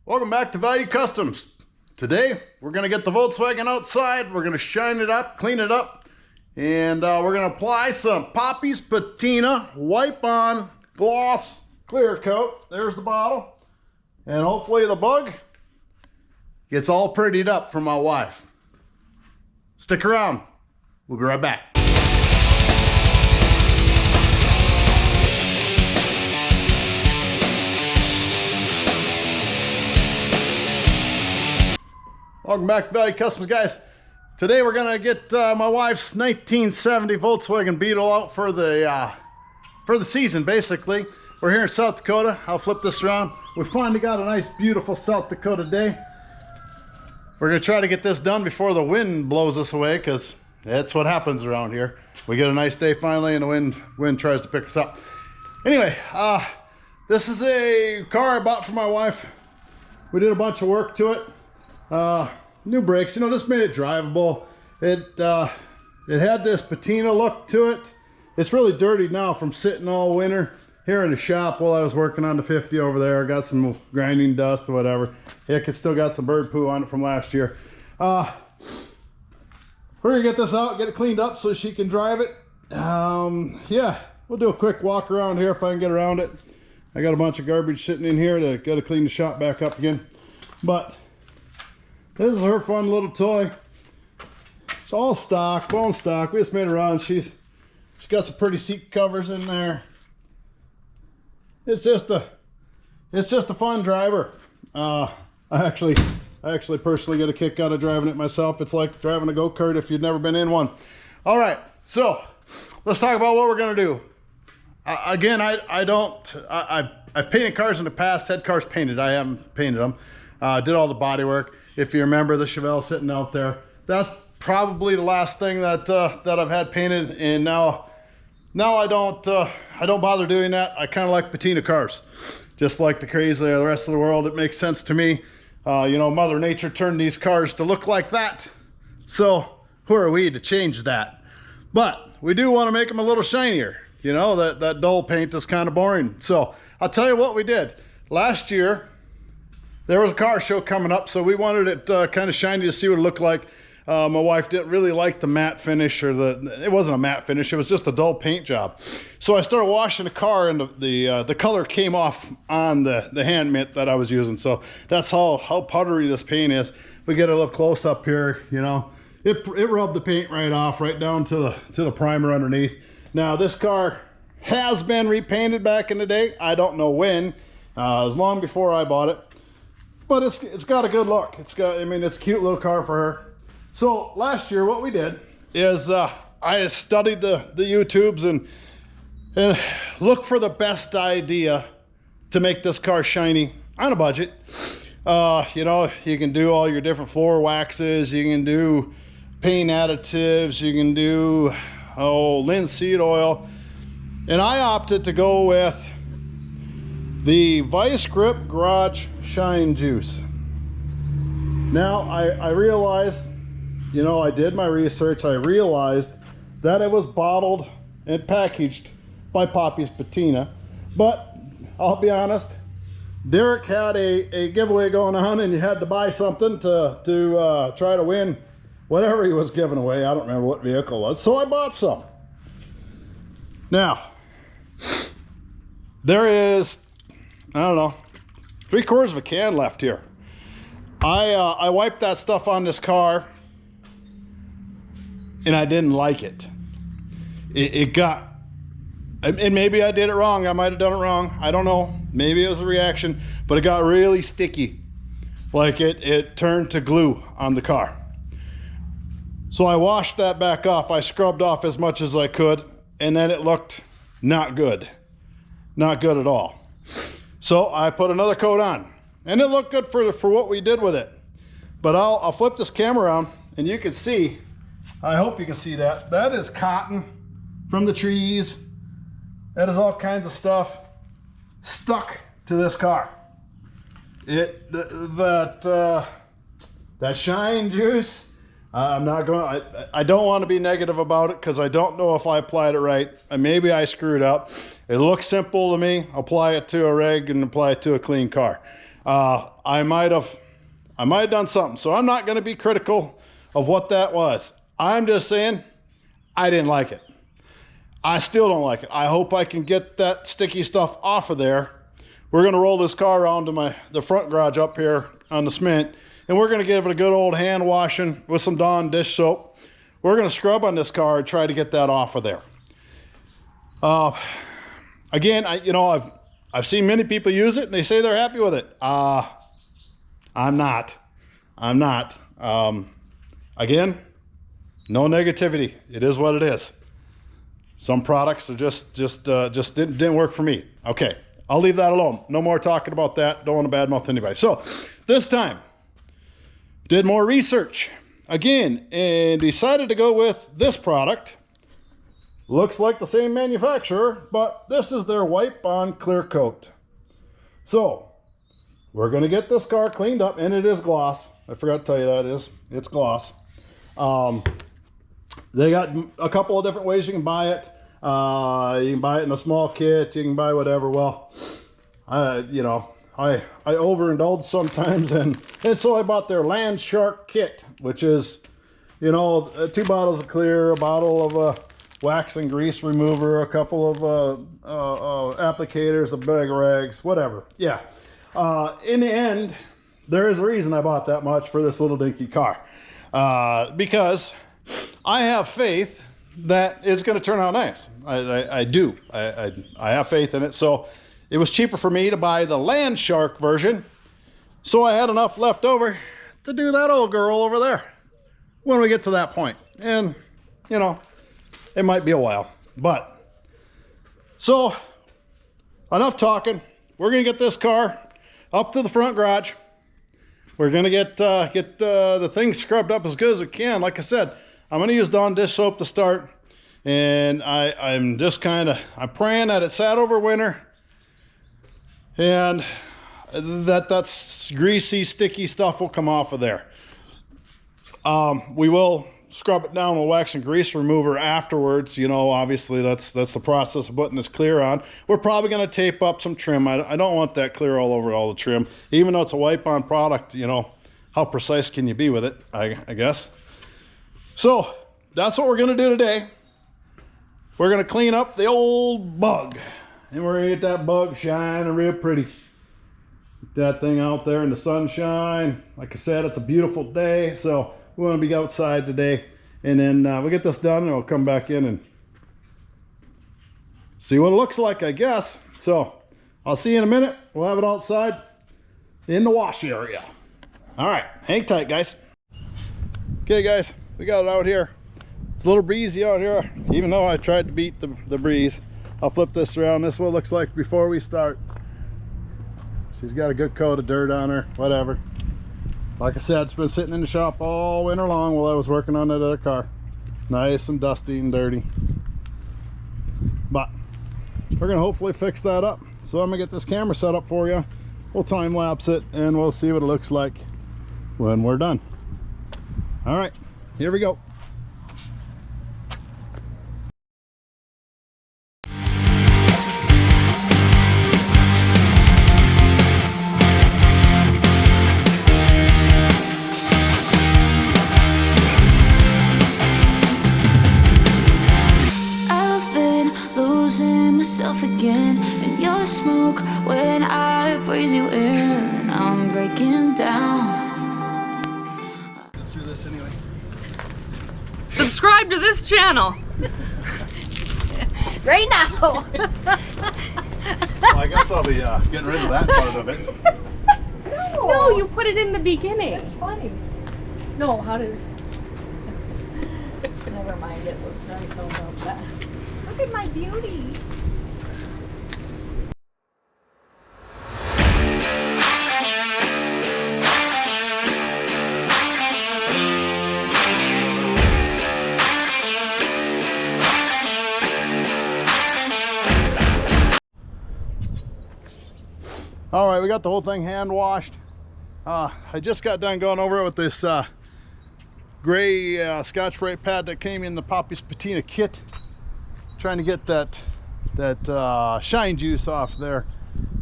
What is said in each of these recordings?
Welcome back to Value Customs. Today, we're going to get the Volkswagen outside. We're going to shine it up, clean it up, and we're going to apply some Poppy's Patina Wipe On Gloss Clear Coat. There's the bottle. And hopefully the bug gets all prettied up for my wife. Stick around. We'll be right back. Welcome back to Value Customs, guys. Today we're gonna get my wife's 1970 Volkswagen Beetle out for the season. Basically, we're here in South Dakota. I'll flip this around. We finally got a nice, beautiful South Dakota day. We're gonna try to get this done before the wind blows us away, because that's what happens around here. We get a nice day finally, and the wind tries to pick us up. Anyway, this is a car I bought for my wife. We did a bunch of work to it. New brakes, you know, this made it drivable. It had this patina look to it. It's really dirty now from sitting all winter here in the shop while I was working on the 50 over there. Got some grinding dust or whatever. Heck, it still got some bird poo on it from last year. We're gonna get this out, get it cleaned up so she can drive it. Yeah, we'll do a quick walk around here if I can get around it. I got a bunch of garbage sitting in here that I gotta clean the shop back up again. But this is her fun little toy. It's all stock, bone stock. We just made her run. She's got some pretty seat covers in there. It's just a fun driver. I actually personally get a kick out of driving it myself. It's like driving a go-kart if you've never been in one. All right, so let's talk about what we're gonna do. Again, I've painted cars in the past, had cars painted. I haven't painted them. Did all the body work. If you remember the Chevelle sitting out there, that's probably the last thing that I've had painted, and now I don't bother doing that. I kind of like patina cars, just like the crazy of the rest of the world. It makes sense to me. You know, Mother Nature turned these cars to look like that, so who are we to change that? But we do want to make them a little shinier. You know, that dull paint is kind of boring. So I'll tell you what we did last year. There was a car show coming up, so we wanted it kind of shiny to see what it looked like. My wife didn't really like the matte finish, or it wasn't a matte finish, it was just a dull paint job. So I started washing the car, and the color came off on the hand mitt that I was using. So that's how powdery this paint is. We get a little close up here, you know. It rubbed the paint right off, right down to the primer underneath. Now this car has been repainted back in the day. I don't know when. It was long before I bought it. But it's got a good look. It's a cute little car for her. So last year what we did is I studied the YouTubes and looked for the best idea to make this car shiny on a budget. You know, you can do all your different floor waxes, you can do paint additives, you can do linseed oil. And I opted to go with the Vice Grip Garage Shine Juice. Now I realized, you know, I did my research. I realized that it was bottled and packaged by Poppy's Patina, but I'll be honest, Derek had a giveaway going on, and you had to buy something to try to win whatever he was giving away. I don't remember what vehicle it was, so I bought some. Now there is, I don't know, 3/4 of a can left here. I wiped that stuff on this car, and I didn't like it. It got, and maybe I did it wrong. I might have done it wrong. I don't know. Maybe it was a reaction, but it got really sticky. Like it turned to glue on the car. So I washed that back off. I scrubbed off as much as I could, and then it looked not good. Not good at all. So I put another coat on, and it looked good for what we did with it. But I'll flip this camera around, and you can see, I hope you can see that. That is cotton from the trees. That is all kinds of stuff stuck to this car. That shine juice, I don't want to be negative about it, because I don't know if I applied it right. Maybe I screwed up. It looks simple to me. Apply it to a rig and apply it to a clean car. I might have done something. So I'm not going to be critical of what that was. I'm just saying I didn't like it. I still don't like it. I hope I can get that sticky stuff off of there. We're going to roll this car around to the front garage up here on the cement, and we're going to give it a good old hand washing with some Dawn dish soap. We're going to scrub on this car and try to get that off of there. Again, I've seen many people use it and they say they're happy with it. I'm not. Again, no negativity. It is what it is. Some products are just didn't work for me. Okay, I'll leave that alone. No more talking about that. Don't want to badmouth anybody. So this time, did more research again and decided to go with this product. Looks like the same manufacturer, but this is their wipe on clear coat. So we're going to get this car cleaned up, and it is gloss. I forgot to tell you that it's gloss. They got a couple of different ways you can buy it. You can buy it in a small kit. You can buy whatever. Well, I overindulge sometimes, and so I bought their Land Shark kit, which is, 2 bottles of clear, a bottle of wax and grease remover, a couple of applicators, a bag of rags, whatever. Yeah. In the end, there is a reason I bought that much for this little dinky car. Because I have faith that it's going to turn out nice. I do. I have faith in it. So it was cheaper for me to buy the Land Shark version. So I had enough left over to do that old girl over there when we get to that point. And, it might be a while, but so enough talking. We're going to get this car up to the front garage. We're going to get the thing scrubbed up as good as we can. Like I said, I'm going to use Dawn dish soap to start, and I'm just I'm praying that it sat over winter and that's greasy, sticky stuff will come off of there. We will scrub it down with wax and grease remover afterwards. Obviously that's the process of putting this clear on. We're probably going to tape up some trim. I don't want that clear all over all the trim, even though it's a wipe on product. How precise can you be with it, I guess. So that's what we're going to do today. We're going to clean up the old bug, and we're going to get that bug shining real pretty. Get that thing out there in the sunshine. Like I said, it's a beautiful day, so we want to be outside today, and then we'll get this done and we'll come back in and see what it looks like, I guess. So I'll see you in a minute. We'll have it outside in the wash area. All right, hang tight, guys. Okay, guys, we got it out here. It's a little breezy out here, even though I tried to beat the breeze. I'll flip this around. This is what it looks like before we start. She's got a good coat of dirt on her, whatever. Like I said, it's been sitting in the shop all winter long while I was working on that other car. Nice and dusty and dirty. But we're going to hopefully fix that up. So I'm going to get this camera set up for you. We'll time lapse it and we'll see what it looks like when we're done. All right, here we go. Again in your smoke when I breathe you in, I'm breaking down. Through this anyway. Subscribe to this channel right now. Well, I guess I'll be getting rid of that part of it. No, you put it in the beginning. It's funny. No, how did? Never mind. It looked nice about that. Look at my beauty. All right, we got the whole thing hand washed. I just got done going over it with this gray Scotch Brite pad that came in the Poppy's Patina kit. Trying to get that shine juice off there.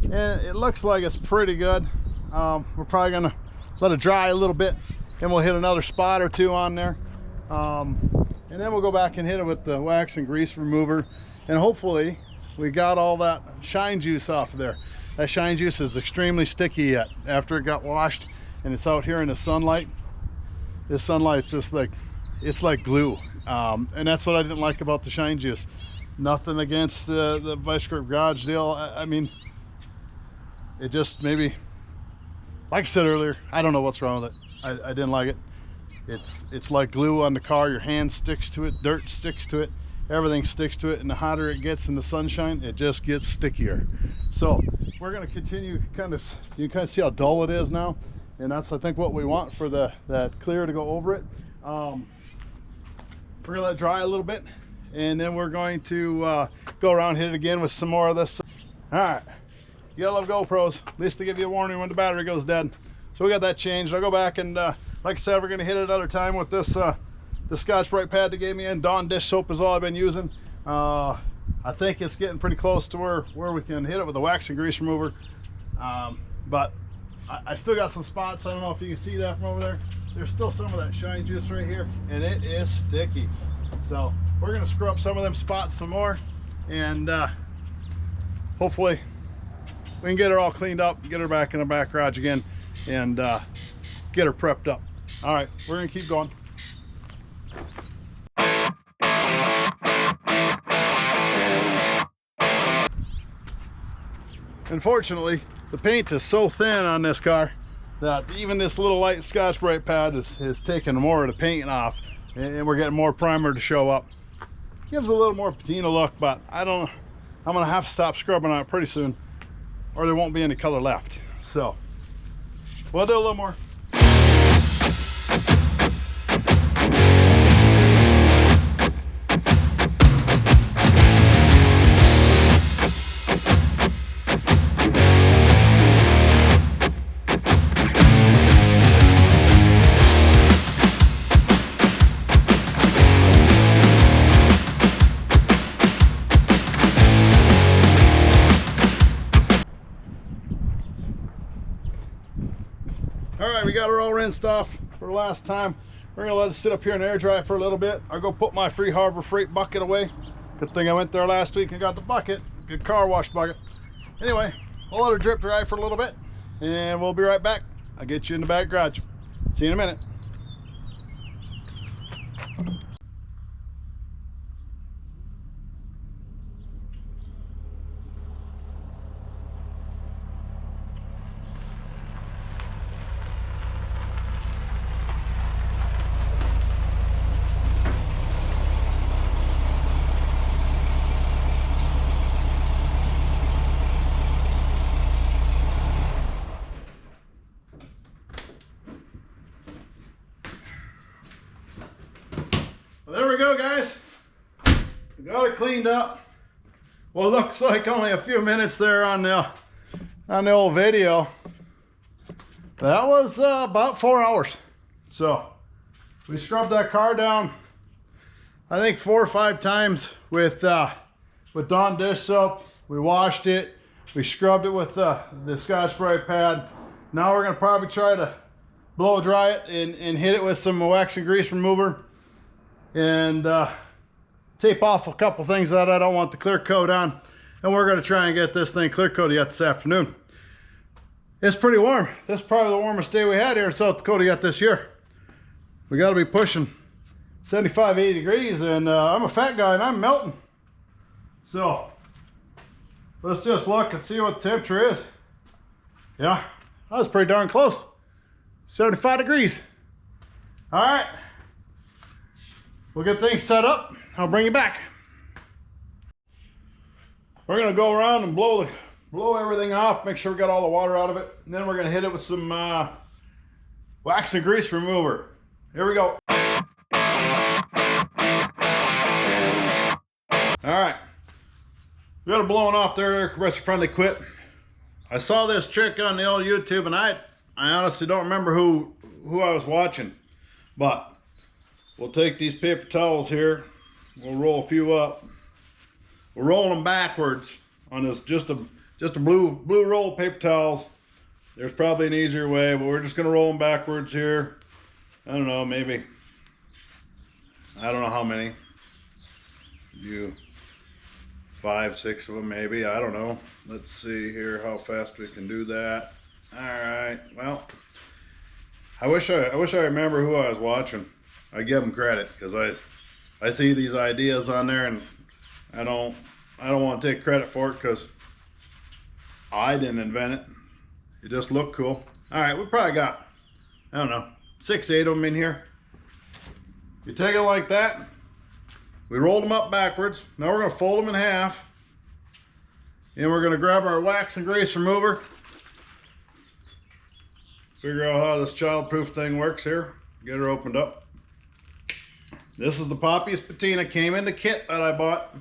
And it looks like it's pretty good. We're probably gonna let it dry a little bit, and we'll hit another spot or two on there. And then we'll go back and hit it with the wax and grease remover, and hopefully we got all that shine juice off of there. That shine juice is extremely sticky yet after it got washed, and it's out here in the sunlight. This sunlight's just like, it's like glue. And that's what I didn't like about the shine juice. Nothing against the Vice Grip Garage deal. I mean, it just maybe, like I said earlier, I don't know what's wrong with it. I didn't like it. It's like glue on the car. Your hand sticks to it, dirt sticks to it, everything sticks to it, and the hotter it gets in the sunshine, it just gets stickier. So we're gonna continue you can kind of see how dull it is now, and that's I think what we want for that clear to go over it. We're gonna let it dry a little bit, and then we're going to go around, hit it again with some more of this. All right, you gotta love GoPros. At least they give you a warning when the battery goes dead. So we got that changed. I'll go back and like I said, we're gonna hit it another time with this the Scotch-Brite pad they gave me in. Dawn dish soap is all I've been using. I think it's getting pretty close to where we can hit it with the wax and grease remover. But I still got some spots. I don't know if you can see that from over there. There's still some of that shine juice right here, and it is sticky. So we're gonna screw up some of them spots some more, and hopefully we can get her all cleaned up, get her back in the back garage again, and get her prepped up. All right, we're gonna keep going. Unfortunately, the paint is so thin on this car that even this little light Scotch-Brite pad is taking more of the paint off, and we're getting more primer to show up. Gives a little more patina look, but I don't know. I'm gonna have to stop scrubbing on it pretty soon, or there won't be any color left. So we'll do a little more. All right, we got her all rinsed off for the last time. We're gonna let it sit up here and air dry for a little bit. I'll go put my free Harbor Freight bucket away. Good thing I went there last week and got the bucket, good car wash bucket. Anyway, we'll let her drip dry for a little bit, and we'll be right back. I'll get you in the back garage. See you in a minute. Well, there we go, guys. We got it cleaned up. Well, it looks like only a few minutes there on the old video. That was about 4 hours. So we scrubbed that car down, I think 4 or 5 times with Dawn dish soap. We washed it. We scrubbed it with the Scotch-Brite pad. Now we're gonna probably try to blow dry it and hit it with some wax and grease remover, and tape off a couple things that I don't want the clear coat on, and we're going to try and get this thing clear coated yet this afternoon. It's pretty warm. This is probably the warmest day we had here in South Dakota yet this year. We got to be pushing 75, 80 degrees, and I'm a fat guy and I'm melting. So let's just look and see what the temperature is. Yeah, that was pretty darn close. 75 degrees. All right. We'll get things set up. I'll bring you back. We're gonna go around and blow everything off, make sure we got all the water out of it, and then we're gonna hit it with some wax and grease remover. Here we go. All right, we got it blowing off there. Compressor friendly quit. I saw this trick on the old YouTube, and I honestly don't remember who I was watching, but we'll take these paper towels here, we'll roll a few up. We'll roll them backwards on this, just a blue roll of paper towels. There's probably an easier way, but we're just gonna roll them backwards here. I don't know, maybe. I don't know how many. You 5, 6 of them maybe. I don't know. Let's see here how fast we can do that. All right. Well, I wish I remember who I was watching. I give them credit because I see these ideas on there and I don't want to take credit for it because I didn't invent it. It just looked cool. All right, we probably got, I don't know, 6, 8 of them in here. You take it like that. We rolled them up backwards. Now we're going to fold them in half. And we're going to grab our wax and grease remover. Figure out how this child-proof thing works here. Get her opened up. This is the Poppy's Patina. Came in the kit that I bought.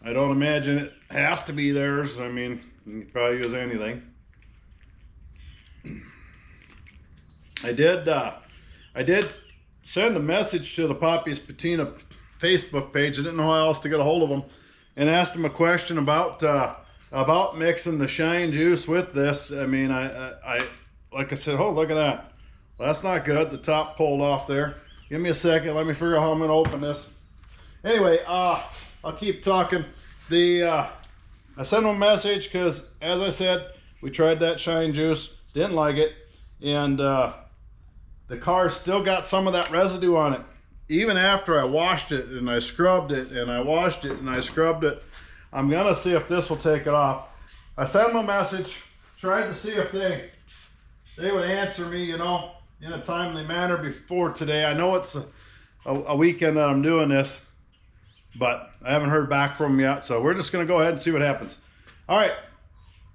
I don't imagine it has to be theirs. I mean, you can probably use anything. I did send a message to the Poppy's Patina Facebook page. I didn't know how else to get a hold of them, and asked them a question about mixing the shine juice with this. I mean, I like I said, oh, look at that. Well, that's not good. The top pulled off there. Give me a second. Let me figure out how I'm going to open this. Anyway, I'll keep talking. I sent them a message because, as I said, we tried that shine juice, didn't like it, and the car still got some of that residue on it. Even after I washed it and I scrubbed it and I washed it and I scrubbed it, I'm gonna see if this will take it off. I sent them a message, tried to see if they would answer me, you know, in a timely manner before today. I know it's a weekend that I'm doing this, but I haven't heard back from them yet, so we're just gonna go ahead and see what happens. All right,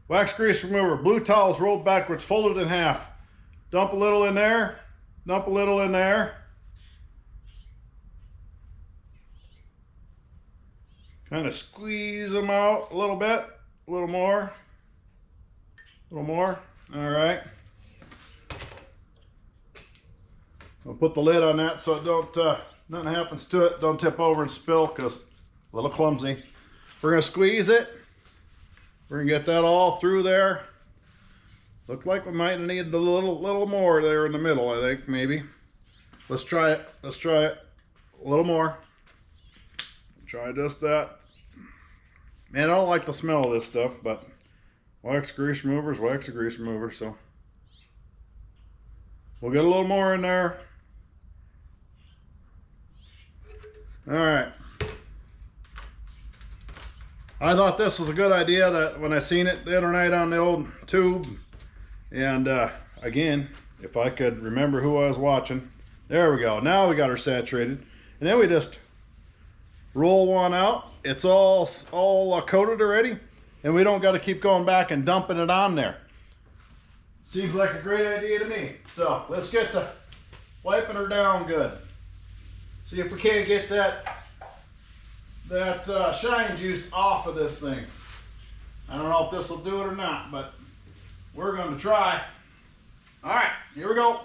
wax grease remover, blue towels rolled backwards, folded in half. Dump a little in there, dump a little in there. Kind of squeeze them out a little bit, a little more, a little more. All right. I'll put the lid on that so it don't, nothing happens to it. Don't tip over and spill because a little clumsy. We're gonna squeeze it. We're gonna get that all through there. Look like we might need a little more there in the middle, I think, maybe. Let's try it. Let's try it. A little more. Try just that. Man, I don't like the smell of this stuff, but wax grease remover is wax grease remover, so we'll get a little more in there. All right. I thought this was a good idea that when I seen it the other night on the old tube, and again, if I could remember who I was watching. There we go. Now we got her saturated, and then we just roll one out. It's all coated already, and we don't got to keep going back and dumping it on there. Seems like a great idea to me. So let's get to wiping her down good. See if we can't get that shine juice off of this thing. I don't know if this will do it or not, but we're going to try. All right, here we go.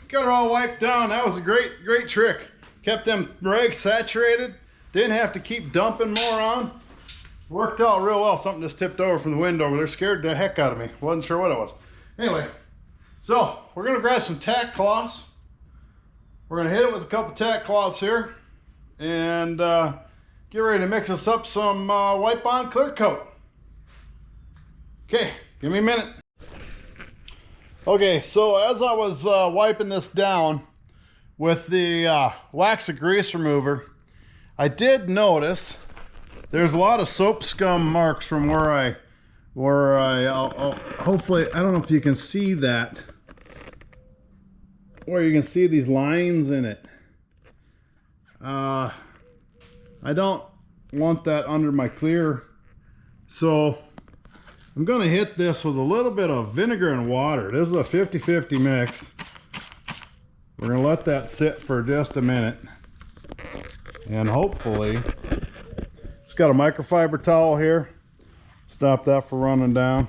Got her all wiped down. That was a great trick. Kept them rags saturated. Didn't have to keep dumping more on. Worked out real well. Something just tipped over from the window over there. Scared the heck out of me. Wasn't sure what it was. Anyway, so we're going to grab some tack cloths. We're going to hit it with a couple tack cloths here. And get ready to mix us up some wipe on clear coat. Okay, give me a minute. Okay, so as I was wiping this down with the wax and grease remover, I did notice there's a lot of soap scum marks from where I hopefully, I don't know if you can see that. where you can see these lines in it. I don't want that under my clear, so I'm gonna hit this with a little bit of vinegar and water. This is a 50-50 mix. We're gonna let that sit for just a minute, and hopefully, it's got a microfiber towel here. Stop that from running down.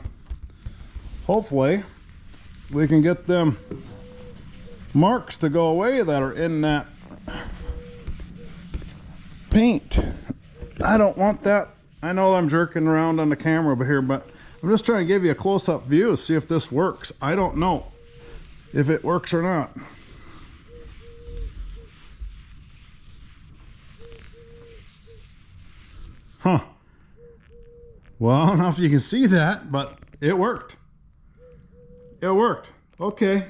Hopefully, we can get them marks to go away that are in that paint. I don't want that. I know I'm jerking around on the camera over here, but I'm just trying to give you a close-up view, see if this works. I don't know if it works or not. Huh. Well, I don't know if you can see that, but it worked. It worked. Okay.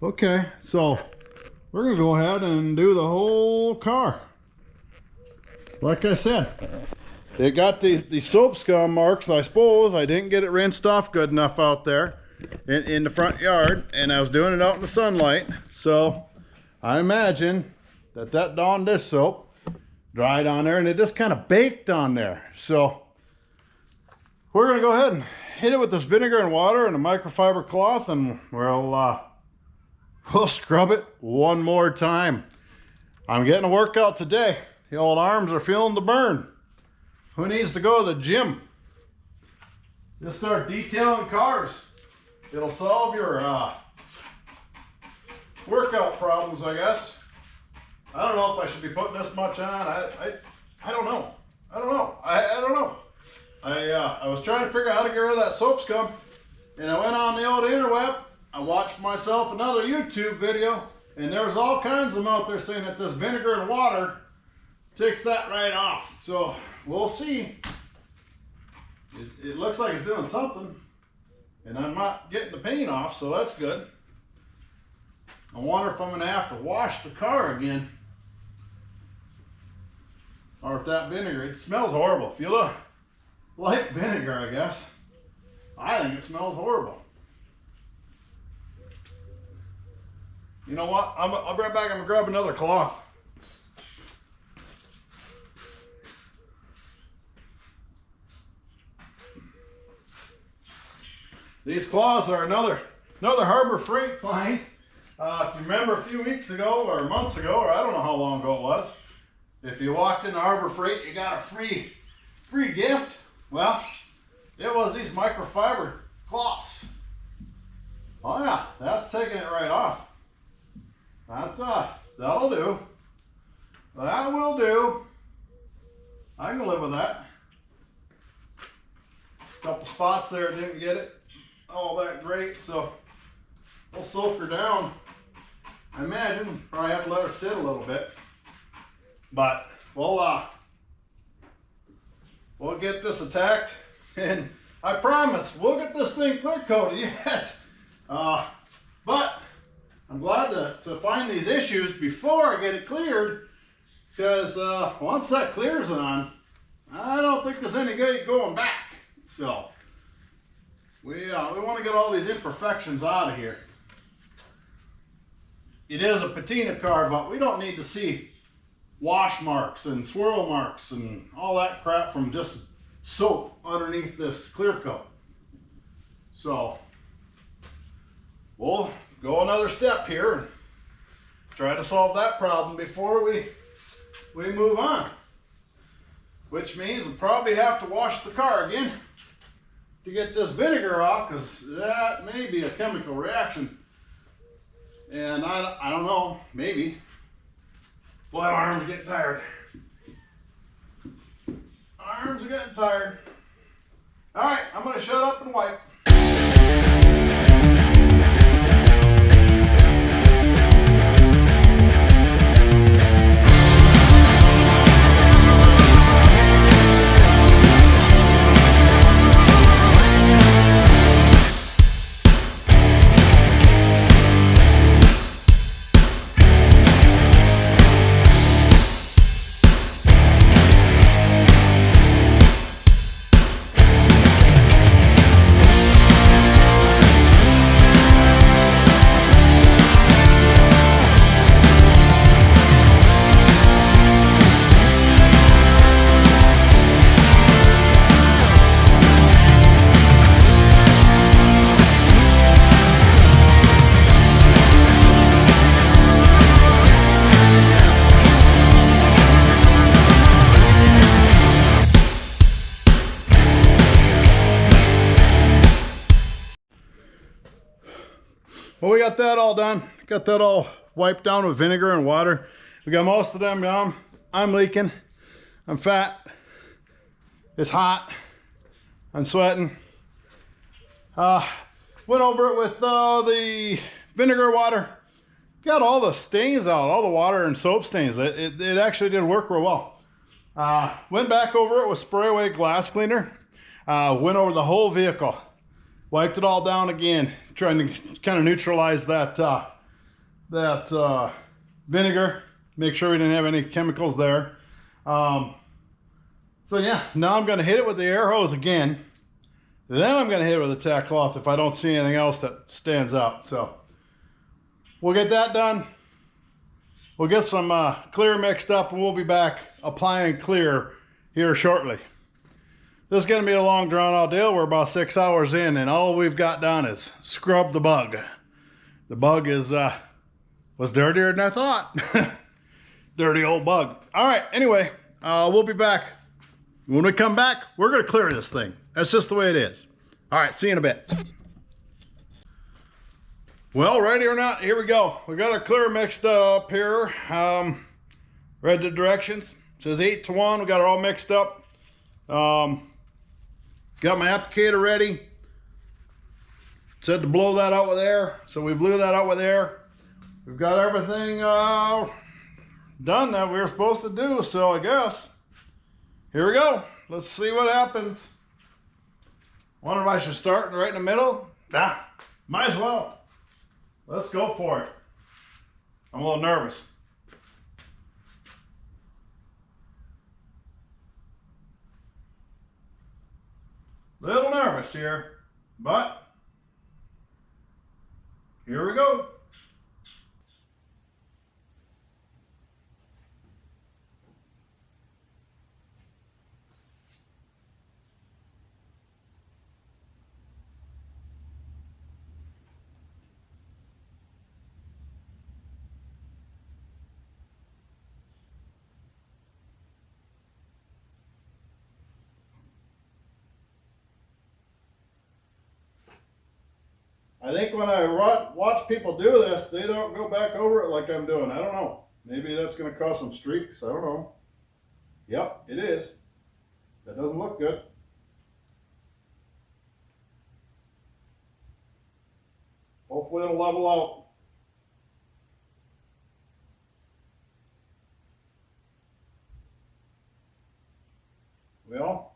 Okay, so we're gonna go ahead and do the whole car. Like I said, it got the soap scum marks. I suppose I didn't get it rinsed off good enough out there in the front yard, and I was doing it out in the sunlight. So I imagine that Dawn dish soap dried on there and it just kind of baked on there. So we're gonna go ahead and hit it with this vinegar and water and a microfiber cloth, and we'll scrub it one more time. I'm getting a workout today. The old arms are feeling the burn. Who needs to go to the gym? Just start detailing cars. It'll solve your workout problems, I guess. I don't know if I should be putting this much on. I don't know. I don't know. I don't know. I was trying to figure out how to get rid of that soap scum, and I went on the old interweb. I watched myself another YouTube video, and there was all kinds of them out there saying that this vinegar and water takes that right off. So we'll see. It looks like it's doing something, and I'm not getting the paint off, so that's good. I wonder if I'm gonna have to wash the car again, or if that vinegar, it smells horrible. If you look like vinegar, I guess. I think it smells horrible. You know what? I'll be right back. I'm gonna grab another cloth. These cloths are another Harbor Freight find. If you remember a few weeks ago or months ago, or I don't know how long ago it was, if you walked into Harbor Freight, you got a free gift. Well, it was these microfiber cloths. Oh yeah, that's taking it right off. That'll do. That will do. I can live with that. Couple spots there didn't get it all that great, so we'll soak her down. I imagine probably have to let her sit a little bit, but we'll get this attacked, and I promise we'll get this thing clear coated yet. But I'm glad to find these issues before I get it cleared, because once that clears on, I don't think there's any good going back. So we want to get all these imperfections out of here. It is a patina car, but we don't need to see wash marks and swirl marks and all that crap from just soap underneath this clear coat. So we'll go another step here and try to solve that problem before we move on. Which means we'll probably have to wash the car again to get this vinegar off, because that may be a chemical reaction. And I don't know, maybe. Boy, my arms are getting tired. Arms are getting tired. All right, I'm gonna shut up and wipe. we got that all done. Got that all wiped down with vinegar and water. We got most of them down. I'm leaking. I'm fat. It's hot. I'm sweating. Went over it with the vinegar water. Got all the stains out, all the water and soap stains. It actually did work real well. Went back over it with spray away glass cleaner. Went over the whole vehicle. Wiped it all down again, trying to kind of neutralize that vinegar. Make sure we didn't have any chemicals there. So yeah, now I'm gonna hit it with the air hose again. Then I'm gonna hit it with a tack cloth if I don't see anything else that stands out. So we'll get that done. We'll get some clear mixed up and we'll be back applying clear here shortly. This is gonna be a long drawn out deal. We're about 6 hours in and all we've got done is scrub the bug. The bug was dirtier than I thought. Dirty old bug. All right, anyway, we'll be back. When we come back, we're gonna clear this thing. That's just the way it is. All right, see you in a bit. Well, ready or not, here we go. We got our clear mixed up here. Read the directions. It says 8 to 1. We got it all mixed up. Got my applicator ready. It said to blow that out with air, so we blew that out with air. We've got everything done that we were supposed to do, so I guess here we go. Let's see what happens. Wonder if I should start right in the middle? Nah, might as well. Let's go for it. I'm a little nervous. Little nervous here, but here we go. I think when I watch people do this, they don't go back over it like I'm doing. I don't know. Maybe that's going to cause some streaks. I don't know. Yep, it is. That doesn't look good. Hopefully it'll level out. Well,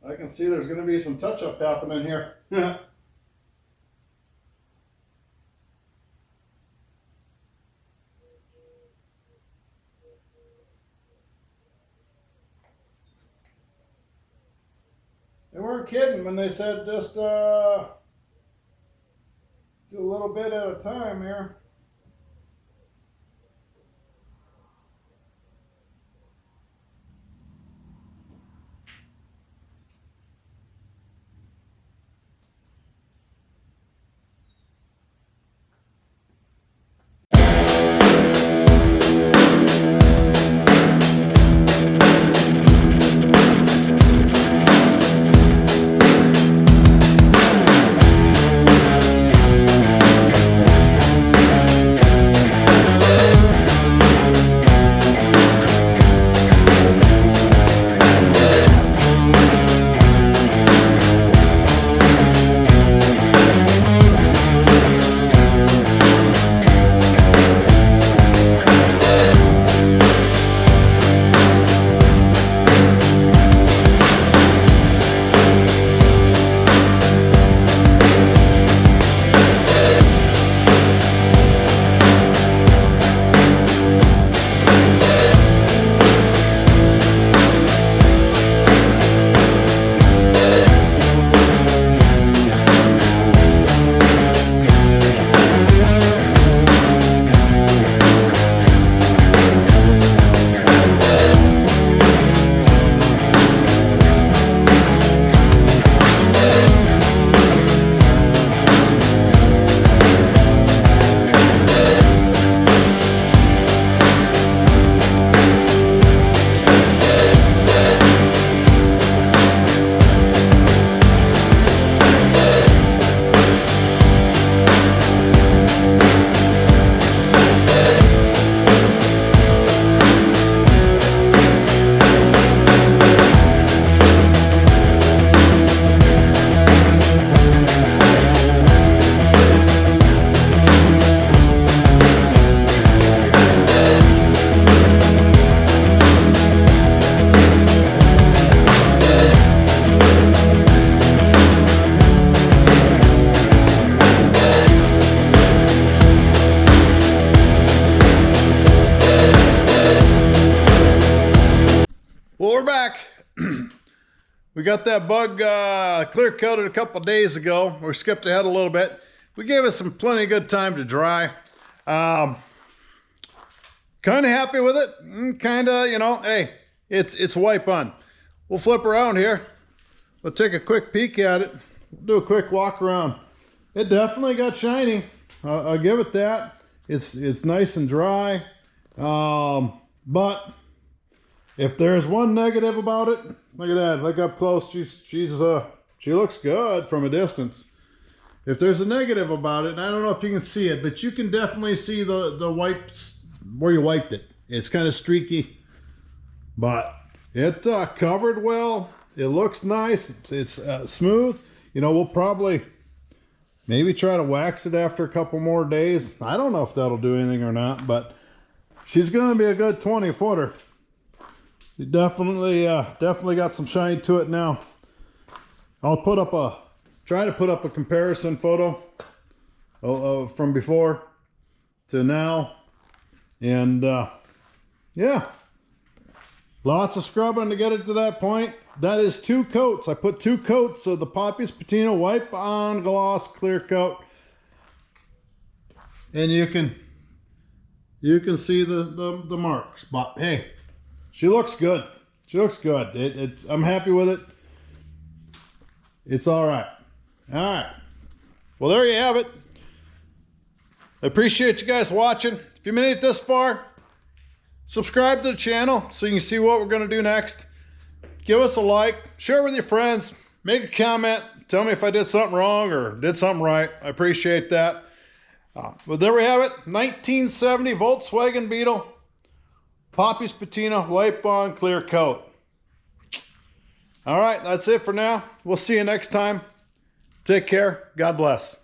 I can see there's going to be some touch-up happening here. They weren't kidding when they said just do a little bit at a time here. got that bug clear coated a couple days ago. We skipped ahead a little bit. We gave it some plenty good time to dry. Kind of happy with it. Kind of, you know, hey, it's wipe on. We'll flip around here. We'll take a quick peek at it. Do a quick walk around. It definitely got shiny. I'll give it that. It's nice and dry. But if there's one negative about it, look at that. Look up close. She looks good from a distance. If there's a negative about it, and I don't know if you can see it, but you can definitely see the wipes where you wiped it. It's kind of streaky, but it covered well. It looks nice. It's smooth. You know, we'll probably maybe try to wax it after a couple more days. I don't know if that'll do anything or not, but she's going to be a good 20-footer. You definitely got some shine to it now. I'll try to put up a comparison photo from before to now. And yeah, lots of scrubbing to get it to that point. That is 2 coats. I put 2 coats of the Patina Wipe On Gloss Clear Coat. And you can see the marks. But hey, she looks good. She looks good. I'm happy with it. It's all right. All right. Well, there you have it. I appreciate you guys watching. If you made it this far, subscribe to the channel so you can see what we're going to do next. Give us a like. Share with your friends. Make a comment. Tell me if I did something wrong or did something right. I appreciate that. But there we have it. 1970 Volkswagen Beetle. Patina Wipe On Clear Coat. All right, that's it for now. We'll see you next time. Take care. God bless.